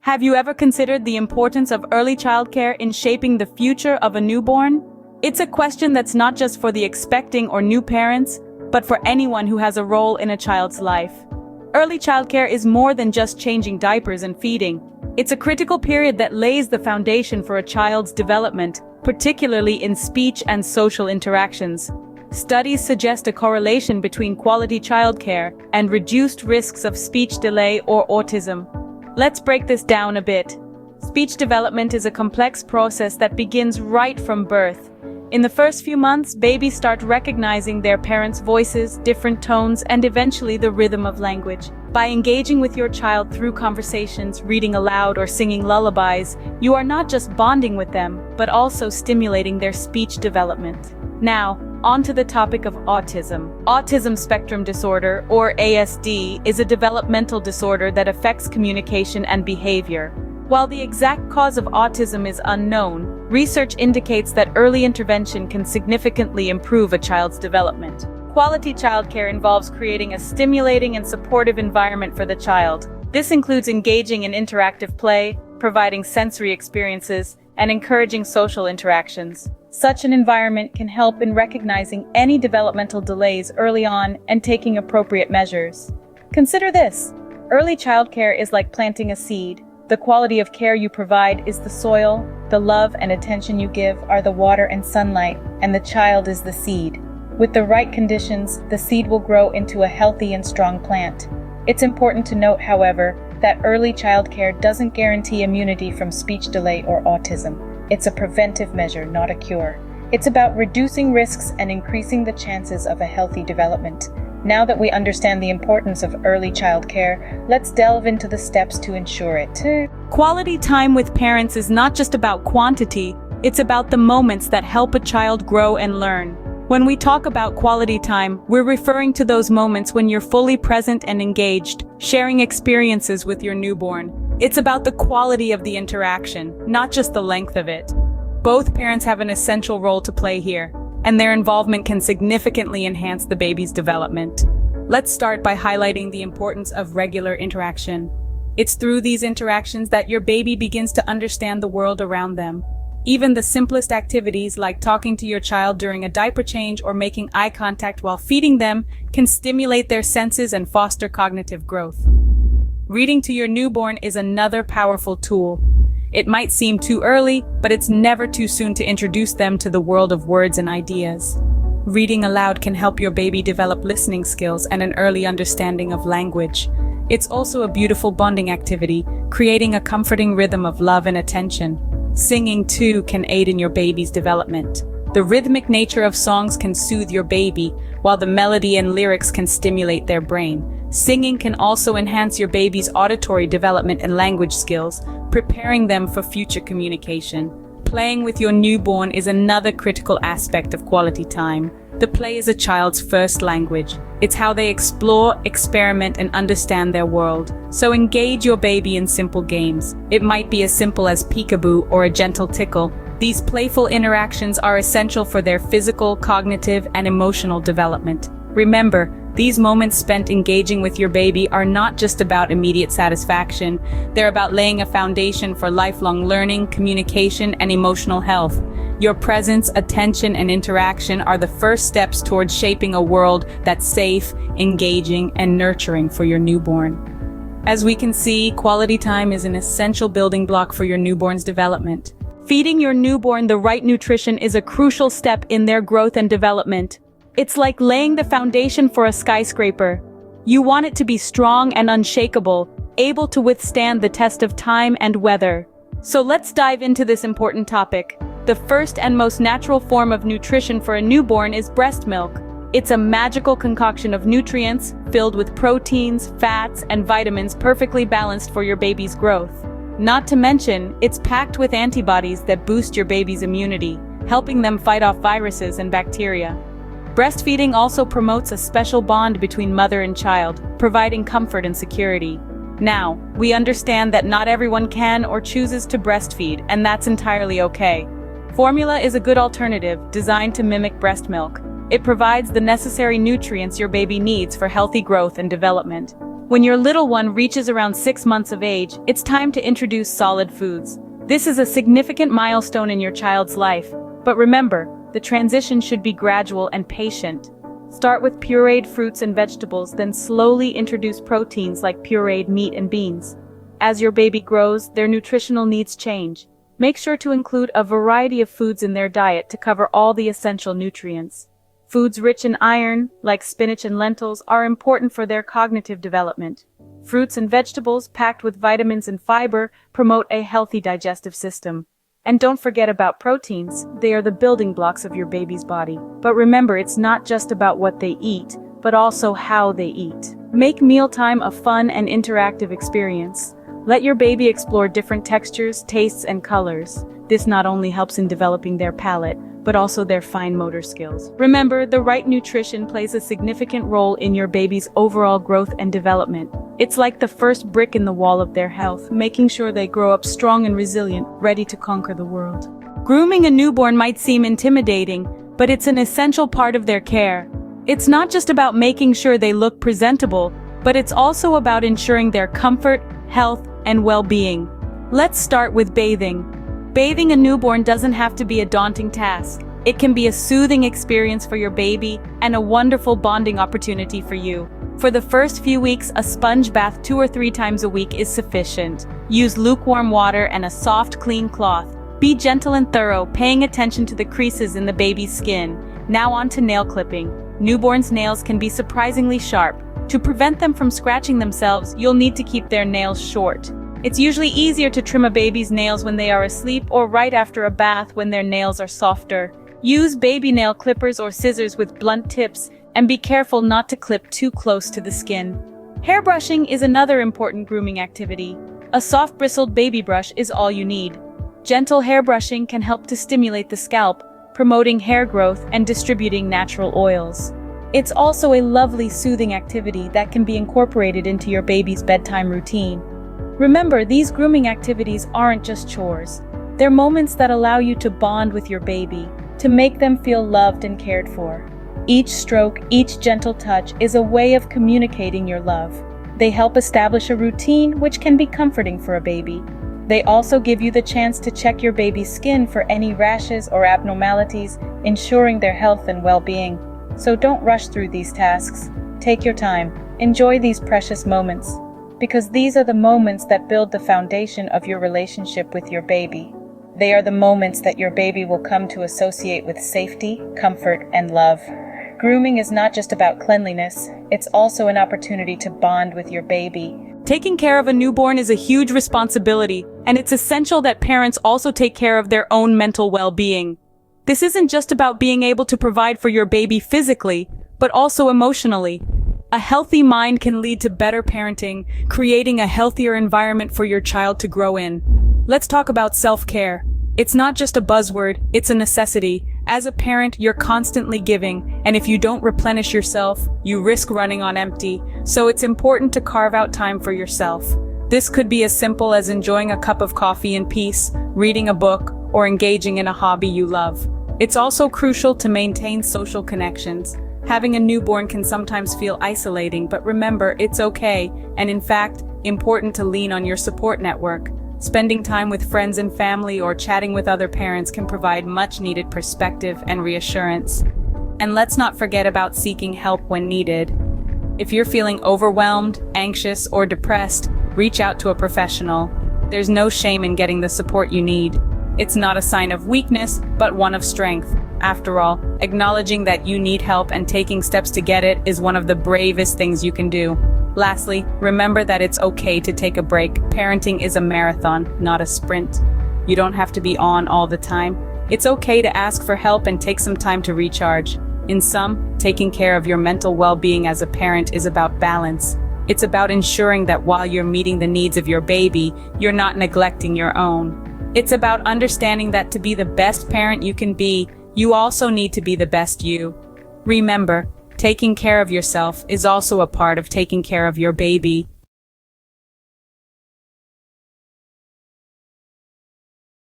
Have you ever considered the importance of early childcare in shaping the future of a newborn? It's a question that's not just for the expecting or new parents, but for anyone who has a role in a child's life. Early childcare is more than just changing diapers and feeding. It's a critical period that lays the foundation for a child's development, particularly in speech and social interactions. Studies suggest a correlation between quality childcare and reduced risks of speech delay or autism. Let's break this down a bit. Speech development is a complex process that begins right from birth. In the first few months, babies start recognizing their parents' voices, different tones, and eventually the rhythm of language. By engaging with your child through conversations, reading aloud, or singing lullabies, you are not just bonding with them, but also stimulating their speech development. Now, on to the topic of autism. Autism spectrum disorder, or ASD, is a developmental disorder that affects communication and behavior. While the exact cause of autism is unknown, research indicates that early intervention can significantly improve a child's development. Quality childcare involves creating a stimulating and supportive environment for the child. This includes engaging in interactive play, providing sensory experiences, and encouraging social interactions. Such an environment can help in recognizing any developmental delays early on and taking appropriate measures. Consider this: early childcare is like planting a seed. The quality of care you provide is the soil, the love and attention you give are the water and sunlight, and the child is the seed. With the right conditions, the seed will grow into a healthy and strong plant. It's important to note, however, that early childcare doesn't guarantee immunity from speech delay or autism. It's a preventive measure, not a cure. It's about reducing risks and increasing the chances of a healthy development. Now that we understand the importance of early childcare, let's delve into the steps to ensure it. Quality time with parents is not just about quantity, it's about the moments that help a child grow and learn. When we talk about quality time, we're referring to those moments when you're fully present and engaged, sharing experiences with your newborn. It's about the quality of the interaction, not just the length of it. Both parents have an essential role to play here, and their involvement can significantly enhance the baby's development. Let's start by highlighting the importance of regular interaction. It's through these interactions that your baby begins to understand the world around them. Even the simplest activities like talking to your child during a diaper change or making eye contact while feeding them can stimulate their senses and foster cognitive growth. Reading to your newborn is another powerful tool. It might seem too early, but it's never too soon to introduce them to the world of words and ideas. Reading aloud can help your baby develop listening skills and an early understanding of language. It's also a beautiful bonding activity, creating a comforting rhythm of love and attention. Singing, too, can aid in your baby's development. The rhythmic nature of songs can soothe your baby, while the melody and lyrics can stimulate their brain. Singing can also enhance your baby's auditory development and language skills, preparing them for future communication. Playing with your newborn is another critical aspect of quality time. The play is a child's first language. It's how they explore, experiment, and understand their world. So engage your baby in simple games. It might be as simple as peekaboo or a gentle tickle. These playful interactions are essential for their physical, cognitive, and emotional development. Remember, these moments spent engaging with your baby are not just about immediate satisfaction. They're about laying a foundation for lifelong learning, communication, and emotional health. Your presence, attention, and interaction are the first steps towards shaping a world that's safe, engaging, and nurturing for your newborn. As we can see, quality time is an essential building block for your newborn's development. Feeding your newborn the right nutrition is a crucial step in their growth and development. It's like laying the foundation for a skyscraper. You want it to be strong and unshakable, able to withstand the test of time and weather. So let's dive into this important topic. The first and most natural form of nutrition for a newborn is breast milk. It's a magical concoction of nutrients filled with proteins, fats, and vitamins perfectly balanced for your baby's growth. Not to mention, it's packed with antibodies that boost your baby's immunity, helping them fight off viruses and bacteria. Breastfeeding also promotes a special bond between mother and child, providing comfort and security. Now, we understand that not everyone can or chooses to breastfeed, and that's entirely okay. Formula is a good alternative, designed to mimic breast milk. It provides the necessary nutrients your baby needs for healthy growth and development. When your little one reaches around 6 months of age, it's time to introduce solid foods. This is a significant milestone in your child's life, but remember, the transition should be gradual and patient. Start with pureed fruits and vegetables, then slowly introduce proteins like pureed meat and beans. As your baby grows, their nutritional needs change. Make sure to include a variety of foods in their diet to cover all the essential nutrients. Foods rich in iron, like spinach and lentils, are important for their cognitive development. Fruits and vegetables packed with vitamins and fiber promote a healthy digestive system. And don't forget about proteins, they are the building blocks of your baby's body. But remember, it's not just about what they eat, but also how they eat. Make mealtime a fun and interactive experience. Let your baby explore different textures, tastes, and colors. This not only helps in developing their palate, but also their fine motor skills. Remember, the right nutrition plays a significant role in your baby's overall growth and development. It's like the first brick in the wall of their health, making sure they grow up strong and resilient, ready to conquer the world. Grooming a newborn might seem intimidating, but it's an essential part of their care. It's not just about making sure they look presentable, but it's also about ensuring their comfort, health, and well-being. Let's start with bathing. Bathing a newborn doesn't have to be a daunting task. It can be a soothing experience for your baby and a wonderful bonding opportunity for you. For the first few weeks, a sponge bath 2 or 3 times a week is sufficient. Use lukewarm water and a soft, clean cloth. Be gentle and thorough, paying attention to the creases in the baby's skin. Now on to nail clipping. Newborns' nails can be surprisingly sharp. To prevent them from scratching themselves, you'll need to keep their nails short. It's usually easier to trim a baby's nails when they are asleep or right after a bath when their nails are softer. Use baby nail clippers or scissors with blunt tips, and be careful not to clip too close to the skin. Hairbrushing is another important grooming activity. A soft bristled baby brush is all you need. Gentle hairbrushing can help to stimulate the scalp, promoting hair growth and distributing natural oils. It's also a lovely, soothing activity that can be incorporated into your baby's bedtime routine. Remember, these grooming activities aren't just chores. They're moments that allow you to bond with your baby, to make them feel loved and cared for. Each stroke, each gentle touch is a way of communicating your love. They help establish a routine which can be comforting for a baby. They also give you the chance to check your baby's skin for any rashes or abnormalities, ensuring their health and well-being. So don't rush through these tasks. Take your time. Enjoy these precious moments. Because these are the moments that build the foundation of your relationship with your baby. They are the moments that your baby will come to associate with safety, comfort, and love. Grooming is not just about cleanliness, it's also an opportunity to bond with your baby. Taking care of a newborn is a huge responsibility, and it's essential that parents also take care of their own mental well-being. This isn't just about being able to provide for your baby physically, but also emotionally. A healthy mind can lead to better parenting, creating a healthier environment for your child to grow in. Let's talk about self-care. It's not just a buzzword, it's a necessity. As a parent, you're constantly giving, and if you don't replenish yourself, you risk running on empty. So it's important to carve out time for yourself. This could be as simple as enjoying a cup of coffee in peace, reading a book, or engaging in a hobby you love. It's also crucial to maintain social connections. Having a newborn can sometimes feel isolating, but remember, it's okay, and in fact, important to lean on your support network. Spending time with friends and family or chatting with other parents can provide much-needed perspective and reassurance. And let's not forget about seeking help when needed. If you're feeling overwhelmed, anxious, or depressed, reach out to a professional. There's no shame in getting the support you need. It's not a sign of weakness, but one of strength. After all, acknowledging that you need help and taking steps to get it is one of the bravest things you can do. Lastly, remember that it's okay to take a break. Parenting is a marathon, not a sprint. You don't have to be on all the time. It's okay to ask for help and take some time to recharge. In sum, taking care of your mental well-being as a parent is about balance. It's about ensuring that while you're meeting the needs of your baby, you're not neglecting your own. It's about understanding that to be the best parent you can be, you also need to be the best you. Remember, taking care of yourself is also a part of taking care of your baby.